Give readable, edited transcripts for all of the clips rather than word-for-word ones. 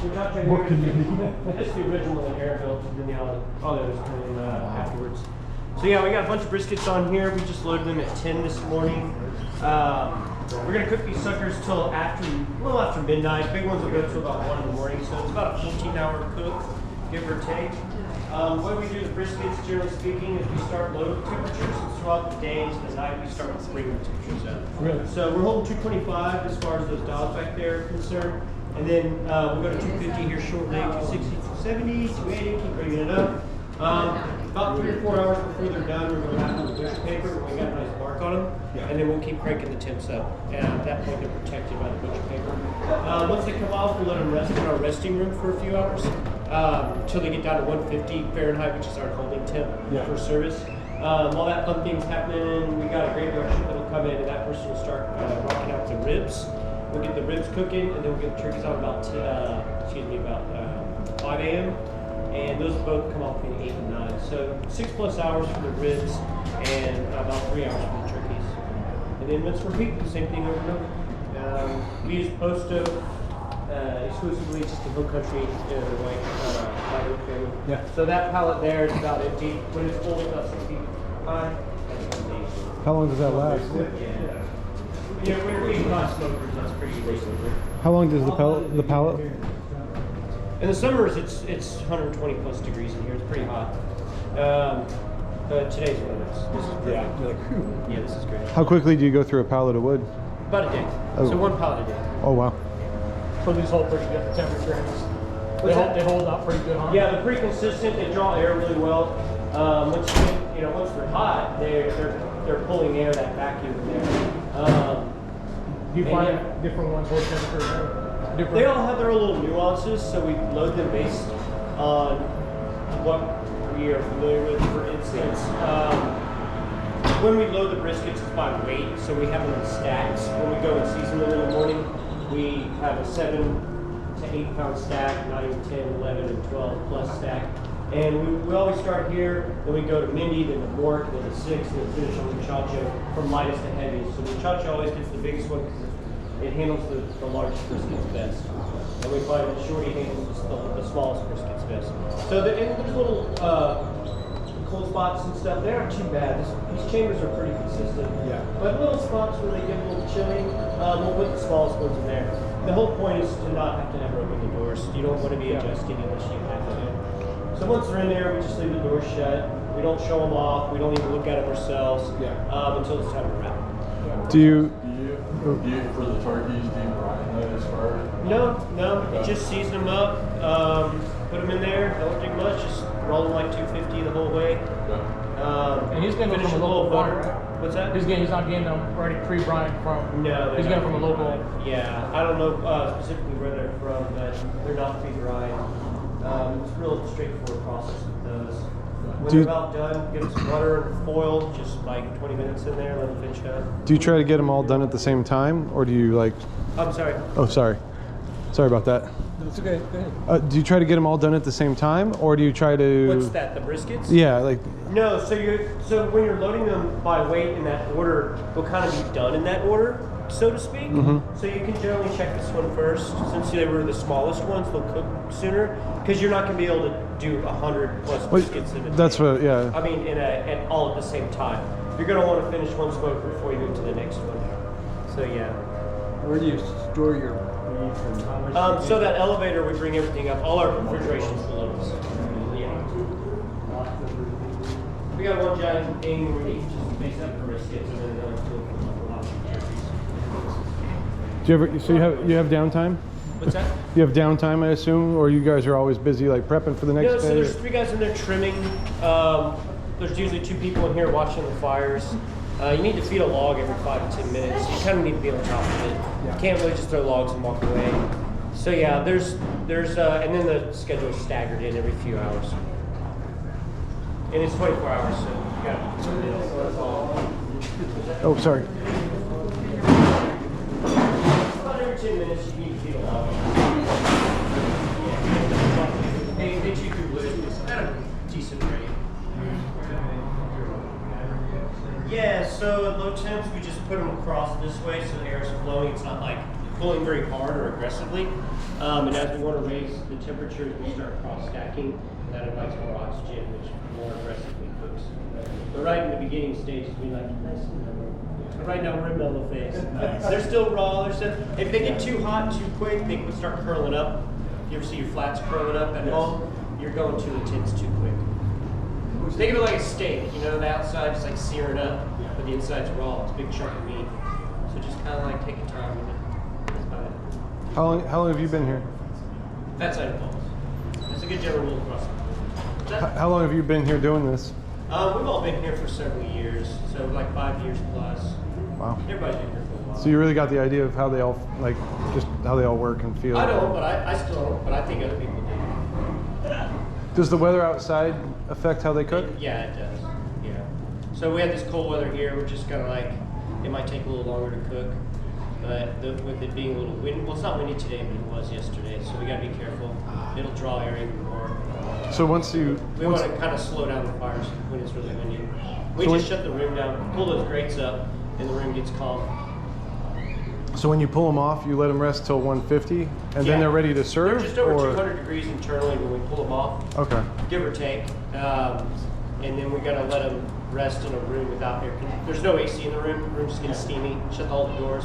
What can you do? Just the original and air built, and then the all the others come in afterwards. So yeah, we got a bunch of briskets on here. We just loaded them at 10 this morning. We're gonna cook these suckers till after, a little after midnight. Big ones will go till about 1 in the morning, so it's about a 14-hour cook, give or take. The way we do the briskets, generally speaking, is we start low temperatures, and throughout the day into the night, we start with premium temperatures out. Really? So we're holding 225 as far as those dials back there are concerned. And then we'll go to 250 here shortly, 260, 270, 280, keep bringing it up. About 3 or 4 hours before they're done, we're going to have them with butcher paper, and we got a nice mark on them. Yeah. And then we'll keep cranking the temps up. And at that point, they're protected by the butcher paper. Once they come off, we let them rest in our resting room for a few hours until they get down to 150 Fahrenheit, which is our holding temp for service. While that fun thing's happening, we got a graveyard shift that'll come in, and that person will start rocking out the ribs. We'll get the ribs cooking, and then we'll get the turkeys on about 5 a.m. And those both come off between 8 and 9. So 6+ hours for the ribs, and about 3 hours for the turkeys. And then let's repeat the same thing over and over. We use Posto exclusively, just the Hill Country, white family. Yeah. So that pallet there is about empty. When it's full, it's about 6 feet high. How long does that last? Yeah, we're eating hot smokers, that's pretty decent. How long does the pallet? In the summers, it's 120+ degrees in here. It's pretty hot. But today's weather, this is great. Yeah, this is great. How quickly do you go through a pallet of wood? About a day. Oh. So 1 pallet a day. Oh wow. So these hold pretty good temperature. They hold out pretty good, huh? Yeah, they're pretty consistent. They draw air really well. Once they're hot, they're pulling air, that vacuum in there. Do you find different ones hold temperature? Different? They all have their own little nuances, so we load them based on what we are familiar with. For instance, when we load the briskets, it's by weight, so we have them in stacks. When we go and season them in the morning, we have a 7 to 8 pound stack, 9, 10, 11, and 12 plus stack. And we always start here, then we go to Mindy, then the Bork, then the 6, and then finish on the Muchacho from lightest to heaviest. So the Muchacho always gets the biggest one because it handles the largest briskets best. And we find that Shorty handles the smallest briskets best. So there's little cold spots and stuff. They aren't too bad. These chambers are pretty consistent. Yeah. But little spots where they get a little chilly, we'll put the smallest ones in there. The whole point is to not have to ever open the doors. You don't want to be adjusting unless you have to. So once they're in there, we just leave the door shut. We don't show them off. We don't even look at them ourselves until it's time to wrap. Do you for the turkeys, do you brine those first? No. Just season them up, put them in there. Don't do much. Just roll them like 250 the whole way. And he's getting them finish from a a little local butter. farm. What's that? He's not getting them already pre-brined from. No, he's getting them from a local. Yeah, I don't know specifically where they're from, but they're not pre-dried. It's a real straightforward process with those. When they're about done, give them some butter and foil, just like 20 minutes in there, let them finish up. do you try to get them all done at the same time, or do you like? I'm sorry. Oh, sorry about that. It's okay. Go ahead. Do you try to get them all done at the same time, or do you try to? What's that? The briskets? Yeah, like. No. So when you're loading them by weight in that order, they'll kind of be done in that order, so to speak. So you can generally check this one first, since they were the smallest ones. They'll cook sooner because you're not going to be able to do 100+ briskets in a That's day. what. Yeah. I mean, at all at the same time. You're going to want to finish one smoke before you move to the next one. So yeah. Where do you store your beef and how much? So that elevator would bring everything up. All our refrigeration's below us. Yeah. We got one giant thing where you just base up the briskets and then Do you ever? So you have downtime? What's that? You have downtime, I assume, or you guys are always busy, like prepping for the next No, day? so there's 3 guys in there trimming. There's usually 2 people in here watching the fires. You need to feed a log every 5 to 10 minutes. You kind of need to be on top of it. You can't really just throw logs and walk away. So yeah, there's and then the schedule is staggered in every few hours. And it's 24 hours, so you got Oh, sorry. about every 10 minutes you need to feed a log. They chew through wood at a decent rate. Yeah, so at low temps we just put them across this way so the air is flowing. It's not like pulling very hard or aggressively. And as we want to raise the temperatures, we start cross stacking, and that invites more oxygen, which more aggressively cooks. But right in the beginning stages, we like nice and mellow. But right now we're in mellow phase. They're still raw. They're still. If they get too hot too quick, they can start curling up. You ever see your flats curling up at home? You're going too intense too quick. Think of it like a steak. You know, the outside is like searing up, but the inside's raw. It's a big chunk of meat. So just kind of like take your time with it. That's about it. How long have you been here? That side of balls. That's a good general rule across. How long have you been here doing this? We've all been here for several years, so like 5 years plus. Wow. Everybody's been here for a while. So you really got the idea of how they all, like, just how they all work and feel. I don't, but I still don't, but I think other people do. Does the weather outside affect how they cook? Yeah, it does. Yeah. So we had this cold weather here. We're just kind of like, it might take a little longer to cook, but with it being a little windy, well, it's not windy today, but it was yesterday, so we got to be careful. It'll draw air even more. So once you, We want to kind of slow down the fires when it's really windy. We So just shut the room down, pull those grates up, and the room gets calm. so when you pull them off, you let them rest till 150, and Yeah. then they're ready to They're serve. just over or? 200 degrees internally when we pull them off, Okay. give or take. And then we gotta let them rest in a room without air. There's no AC in the room. The room's getting steamy. Shut all the doors,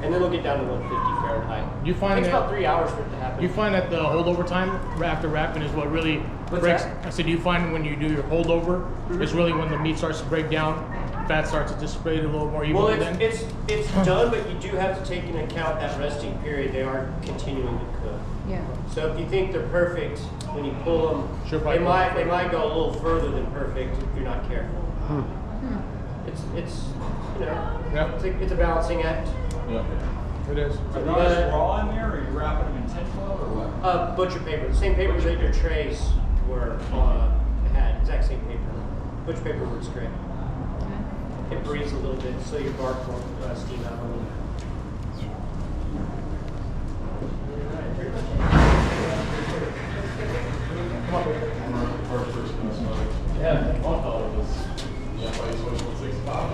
and then they'll get down to 150 Fahrenheit. You find it takes that- about 3 hours for it to happen. You find that the holdover time after wrapping is what really What's breaks. that? I said, you find when you do your holdover is really when the meat starts to break down, fat starts to dissipate a little more Well, evenly. it's done, but you do have to take into account that resting period. They are continuing to cook. Yeah. So if you think they're perfect, when you pull them, Sure, they probably. might go a little further than perfect if you're not careful. It's you know, Yeah. it's a balancing act. Yeah. It is. Are those raw in there, or are you wrapping them in tinfoil, or what? Butcher paper, the same paper that your trays were had, exact same paper. Butcher paper works great. It breathes a little bit, so your bark won't steam out a little. First person I smoked. Yeah. I thought it was, yeah, like, 65.